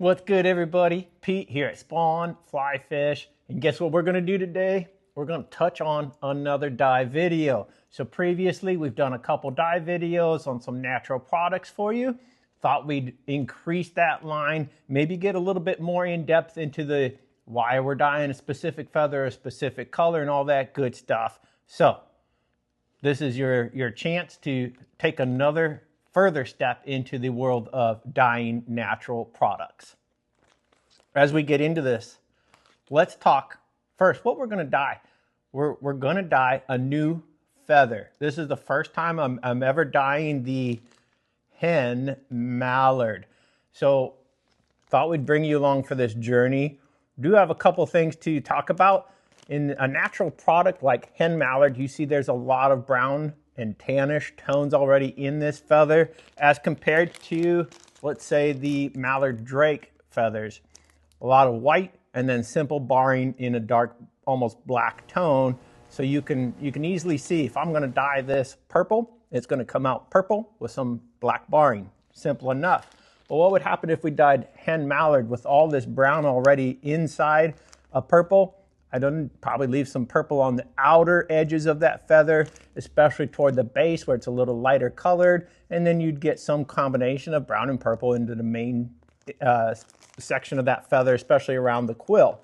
What's good, everybody? Pete here at Spawn Fly Fish, and guess what we're going to do today? We're going to touch on another dive video. So previously we've done a couple dive videos on some natural products for you. Thought we'd increase that line, maybe get a little bit more in depth into the why we're dyeing a specific feather, a specific color, and all that good stuff. So this is your chance to take another further step into the world of dyeing natural products. As we get into this, let's talk first what we're going to dye. We're going to dye a new feather. This is the first time I'm ever dyeing the Hen Mallard. So thought we'd bring you along for this journey. Do have a couple things to talk about. In a natural product like Hen Mallard, you see there's a lot of brown and tannish tones already in this feather as compared to, let's say, the Mallard Drake feathers. A lot of white and then simple barring in a dark, almost black tone. So you can easily see if I'm going to dye this purple, it's going to come out purple with some black barring. Simple enough. But what would happen if we dyed Hen Mallard with all this brown already inside a purple? I'd probably leave some purple on the outer edges of that feather, especially toward the base where it's a little lighter colored, and then you'd get some combination of brown and purple into the main section of that feather, especially around the quill.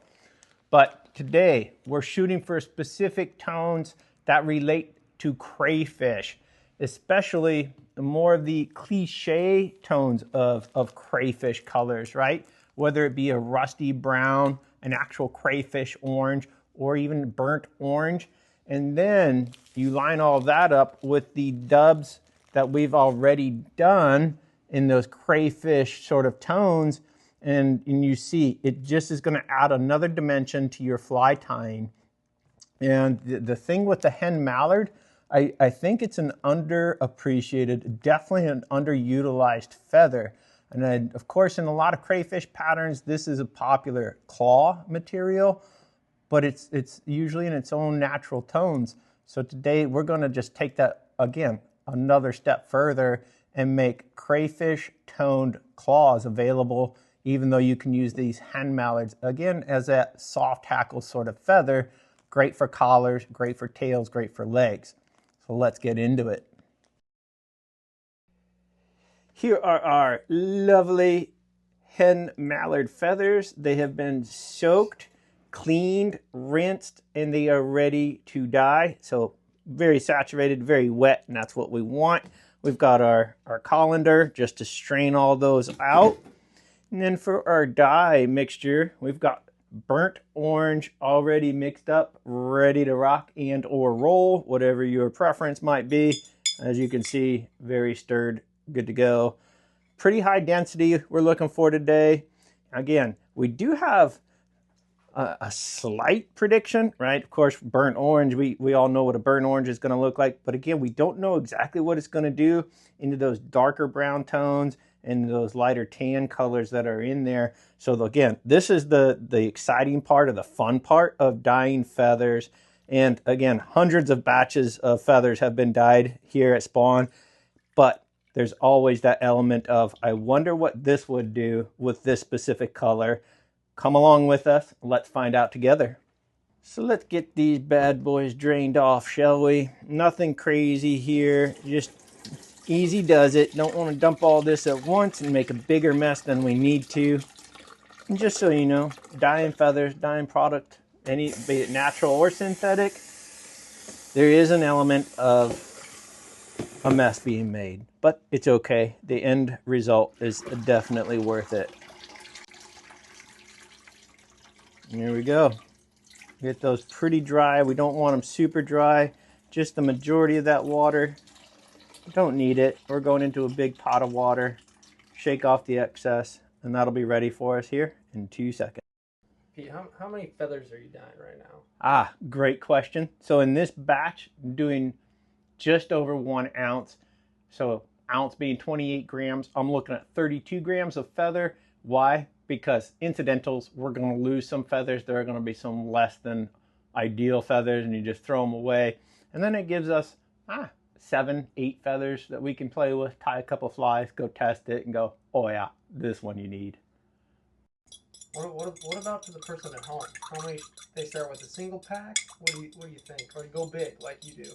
But today we're shooting for specific tones that relate to crayfish, especially more of the cliche tones of crayfish colors, right? Whether it be a rusty brown, an actual crayfish orange, or even burnt orange. And then you line all that up with the dubs that we've already done in those crayfish sort of tones. And you see, it just is going to add another dimension to your fly tying. And the thing with the Hen Mallard, I think it's an underappreciated, definitely an underutilized feather. And then, of course, in a lot of crayfish patterns, this is a popular claw material, but it's usually in its own natural tones. So today we're going to just take that, again, another step further and make crayfish toned claws available, even though you can use these Hen Mallards, again, as a soft hackle sort of feather. Great for collars, great for tails, great for legs. So let's get into it. Here are our lovely Hen Mallard feathers. They have been soaked, cleaned, rinsed, and they are ready to dye. So very saturated, very wet, and that's what we want. We've got our colander just to strain all those out. And then for our dye mixture, we've got burnt orange already mixed up, ready to rock and or roll, whatever your preference might be. As you can see, very stirred, good to go. Pretty high density we're looking for today. Again, we do have a slight prediction, right? Of course, burnt orange, we all know what a burnt orange is going to look like, but again, we don't know exactly what it's going to do into those darker brown tones and those lighter tan colors that are in there. So again, this is the exciting part, or the fun part of dyeing feathers. And again, hundreds of batches of feathers have been dyed here at Spawn, but there's always that element of, I wonder what this would do with this specific color. Come along with us. Let's find out together. So let's get these bad boys drained off, shall we? Nothing crazy here. Just easy does it. Don't want to dump all this at once and make a bigger mess than we need to. And just so you know, dyeing feathers, dyeing product, be it natural or synthetic, there is an element of a mess being made, but it's okay. The end result is definitely worth it. Here we go. Get those pretty dry. We don't want them super dry. Just the majority of that water. Don't need it. We're going into a big pot of water. Shake off the excess, and that'll be ready for us here in 2 seconds. Pete, how many feathers are you dyeing right now? Great question. So in this batch, I'm doing just over 1 ounce. So ounce being 28 grams, I'm looking at 32 grams of feather. Why? Because incidentals, we're going to lose some feathers. There are going to be some less than ideal feathers, and you just throw them away. And then it gives us 7, 8 feathers that we can play with, tie a couple flies, go test it, and go, oh yeah, this one you need. What about to the person at home? How many they start with a single pack? What do you think? Or go big like you do?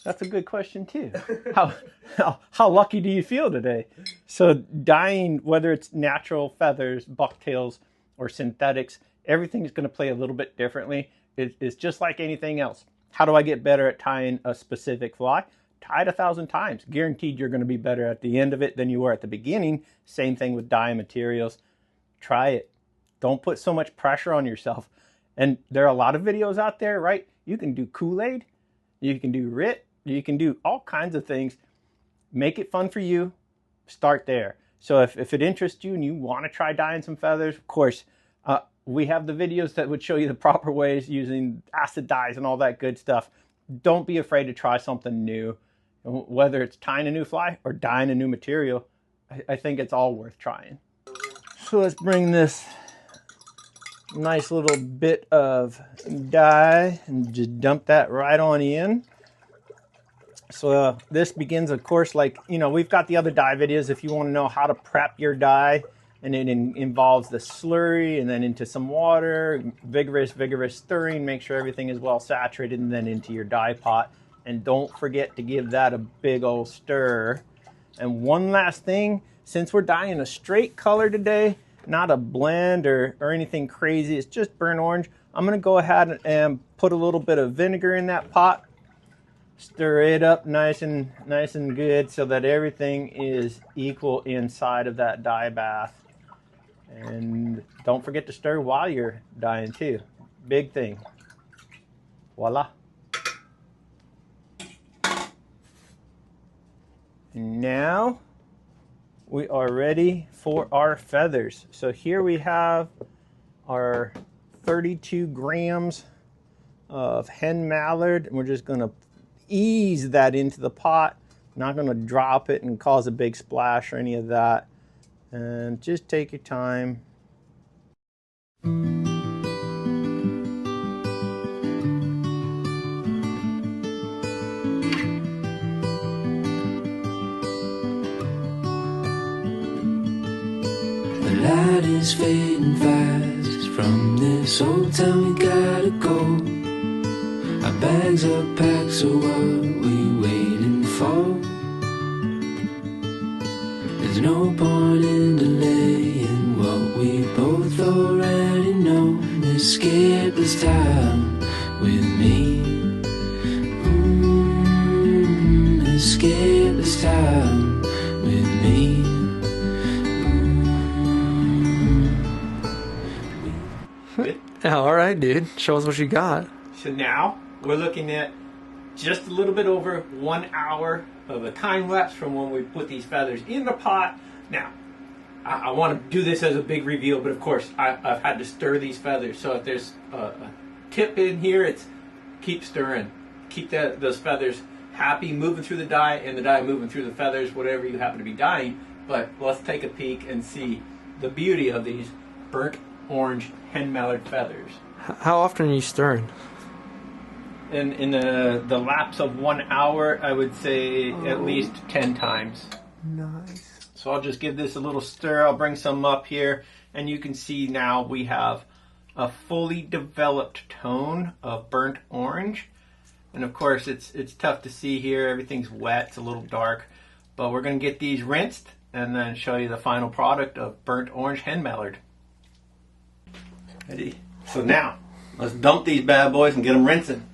That's a good question too. How lucky do you feel today? So dyeing, whether it's natural feathers, bucktails, or synthetics, everything's going to play a little bit differently. It's just like anything else. How do I get better at tying a specific fly? Tie it 1,000 times. Guaranteed you're going to be better at the end of it than you were at the beginning. Same thing with dye materials. Try it. Don't put so much pressure on yourself. And there are a lot of videos out there, right? You can do Kool-Aid, you can do RIT, you can do all kinds of things. Make it fun for you. Start there. So if it interests you and you want to try dyeing some feathers, of course, we have the videos that would show you the proper ways using acid dyes and all that good stuff. Don't be afraid to try something new. Whether it's tying a new fly or dyeing a new material, I think it's all worth trying. So let's bring this nice little bit of dye and just dump that right on in. So this begins, of course, like, you know, we've got the other dye videos if you want to know how to prep your dye. And it involves the slurry and then into some water, vigorous stirring, make sure everything is well saturated, and then into your dye pot. And don't forget to give that a big old stir. And one last thing, since we're dyeing a straight color today, not a blend or anything crazy, it's just burnt orange, I'm gonna go ahead and put a little bit of vinegar in that pot. Stir it up nice and good so that everything is equal inside of that dye bath. And don't forget to stir while you're dyeing too. Big thing. Voila. And now we are ready for our feathers. So here we have our 32 grams of Hen Mallard, and we're just going to ease that into the pot. Not going to drop it and cause a big splash or any of that. And just take your time. The light is fading fast. From this old town we gotta go. Our bags are packed, so what we waiting for? There's no point in delaying what we both already know. Escape this time with me. Escape this time with me. All right, dude. Show us what you got. So now we're looking at just a little bit over 1 hour of a time lapse from when we put these feathers in the pot. Now, I want to do this as a big reveal, but of course I've had to stir these feathers. So if there's a tip in here, it's keep stirring. Keep those feathers happy, moving through the dye, and the dye moving through the feathers, whatever you happen to be dyeing. But let's take a peek and see the beauty of these burnt orange Hen Mallard feathers. How often are you stirring? In the lapse of 1 hour, I would say at least 10 times. Nice. So I'll just give this a little stir. I'll bring some up here, and you can see now we have a fully developed tone of burnt orange. And of course, it's tough to see here. Everything's wet. It's a little dark. But we're going to get these rinsed and then show you the final product of burnt orange Hen Mallard. Ready? So now, let's dump these bad boys and get them rinsing.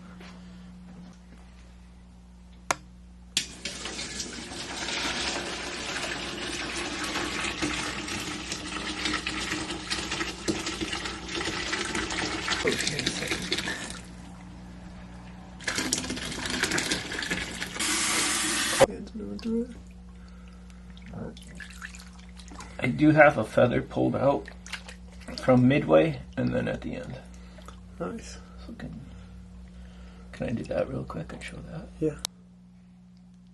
I do have a feather pulled out from midway and then at the end. Nice. So can I do that real quick and show that? Yeah.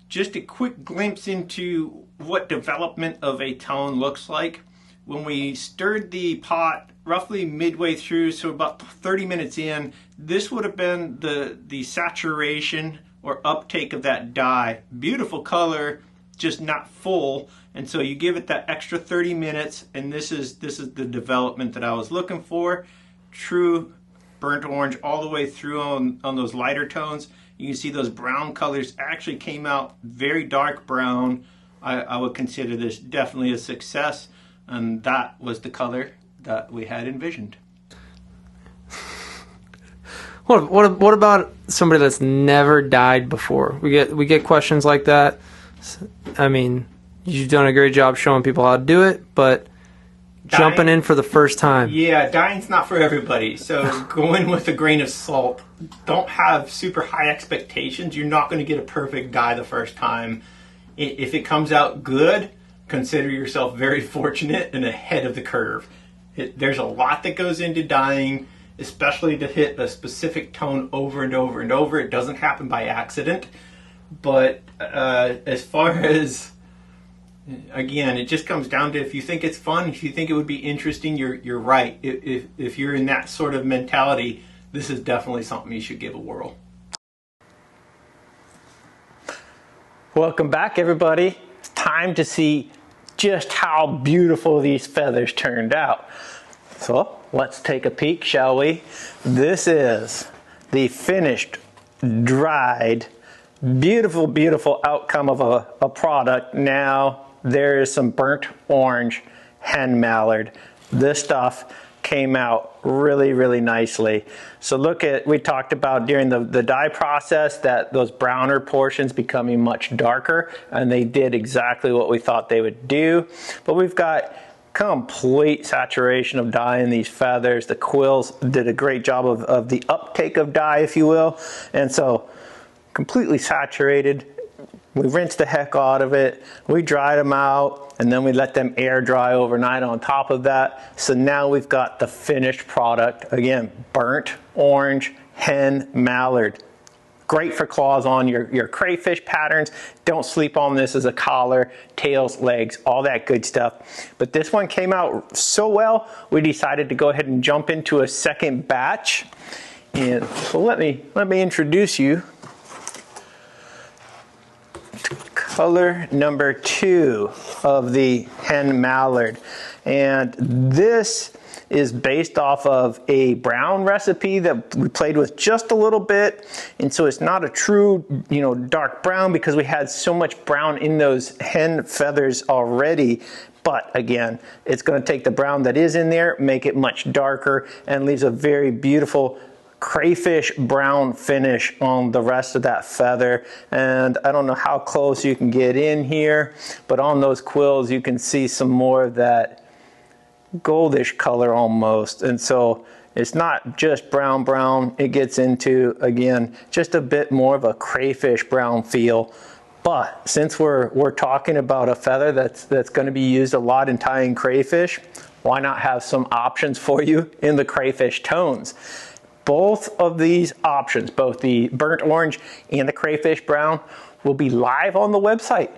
Just a quick glimpse into what development of a tone looks like. When we stirred the pot roughly midway through, so about 30 minutes in, this would have been the saturation or uptake of that dye. Beautiful color, just not full. And so you give it that extra 30 minutes, and this is the development that I was looking for. True burnt orange all the way through on those lighter tones. You can see those brown colors actually came out very dark brown. I would consider this definitely a success, and that was the color that we had envisioned. What about somebody that's never dyed before? We get questions like that. I mean, you've done a great job showing people how to do it, but jumping in for the first time. Yeah, dyeing's not for everybody. So go in with a grain of salt. Don't have super high expectations. You're not going to get a perfect dye the first time. If it comes out good, consider yourself very fortunate and ahead of the curve. There's a lot that goes into dyeing, especially to hit a specific tone over and over and over. It doesn't happen by accident. But as far as, again, it just comes down to if you think it's fun, if you think it would be interesting, you're right. If you're in that sort of mentality, this is definitely something you should give a whirl. Welcome back, everybody. It's time to see just how beautiful these feathers turned out. So let's take a peek, shall we? This is the finished, dried, beautiful, beautiful outcome of a product. Now there is some burnt orange Hen Mallard. This stuff came out really, really nicely. So look at, we talked about during the dye process that those browner portions becoming much darker, and they did exactly what we thought they would do. But we've got complete saturation of dye in these feathers. The quills did a great job of the uptake of dye, if you will. And so completely saturated. We rinsed the heck out of it. We dried them out, and then we let them air dry overnight on top of that. So now we've got the finished product. Again, burnt orange Hen Mallard. Great for claws on your crayfish patterns. Don't sleep on this as a collar, tails, legs, all that good stuff. But this one came out so well, we decided to go ahead and jump into a second batch. And so let me introduce you to color number 2 of the Hen Mallard. And this is based off of a brown recipe that we played with just a little bit. And so it's not a true, dark brown because we had so much brown in those hen feathers already. But again, it's going to take the brown that is in there, make it much darker, and leaves a very beautiful crayfish brown finish on the rest of that feather. And I don't know how close you can get in here, but on those quills you can see some more of that goldish color almost. And so it's not just brown, it gets into, again, just a bit more of a crayfish brown feel. But since we're talking about a feather that's going to be used a lot in tying crayfish, why not have some options for you in the crayfish tones? Both of these options, both the burnt orange and the crayfish brown, will be live on the website.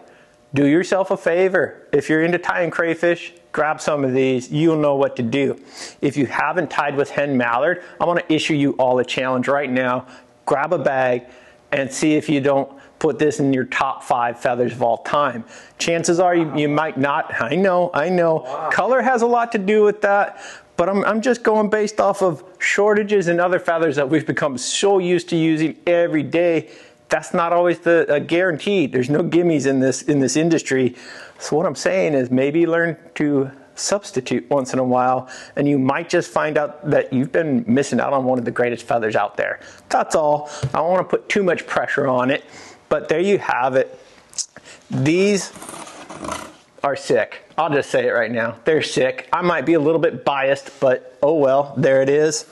Do yourself a favor. If you're into tying crayfish, grab some of these. You'll know what to do. If you haven't tied with Hen Mallard, I'm going to issue you all a challenge right now. Grab a bag and see if you don't put this in your top 5 feathers of all time. Chances are you might not. I know. Wow. Color has a lot to do with that. But I'm just going based off of shortages and other feathers that we've become so used to using every day. That's not always the guarantee. There's no gimmies in this industry. So what I'm saying is maybe learn to substitute once in a while, and you might just find out that you've been missing out on one of the greatest feathers out there. That's all. I don't want to put too much pressure on it, but there you have it. These are sick. I'll just say it right now. They're sick. I might be a little bit biased, but oh well, there it is.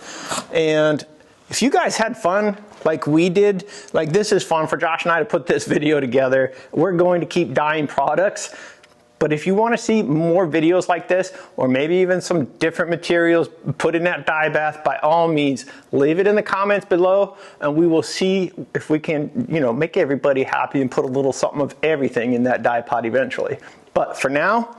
And if you guys had fun like we did, like this is fun for Josh and I to put this video together. We're going to keep dyeing products. But if you want to see more videos like this, or maybe even some different materials put in that dye bath, by all means, leave it in the comments below, and we will see if we can, make everybody happy and put a little something of everything in that dye pot eventually. But for now,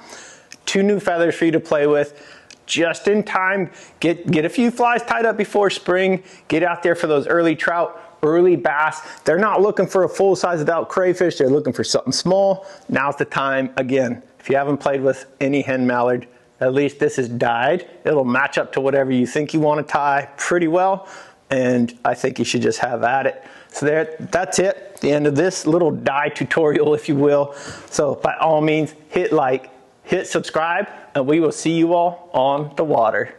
2 new feathers for you to play with. Just in time, get a few flies tied up before spring, get out there for those early trout, early bass. They're not looking for a full-size adult crayfish. They're looking for something small. Now's the time. Again, if you haven't played with any hen mallard, at least this is dyed. It'll match up to whatever you think you want to tie pretty well. And I think you should just have at it. So that's it. The end of this little dye tutorial, if you will. So by all means, hit like, hit subscribe, and we will see you all on the water.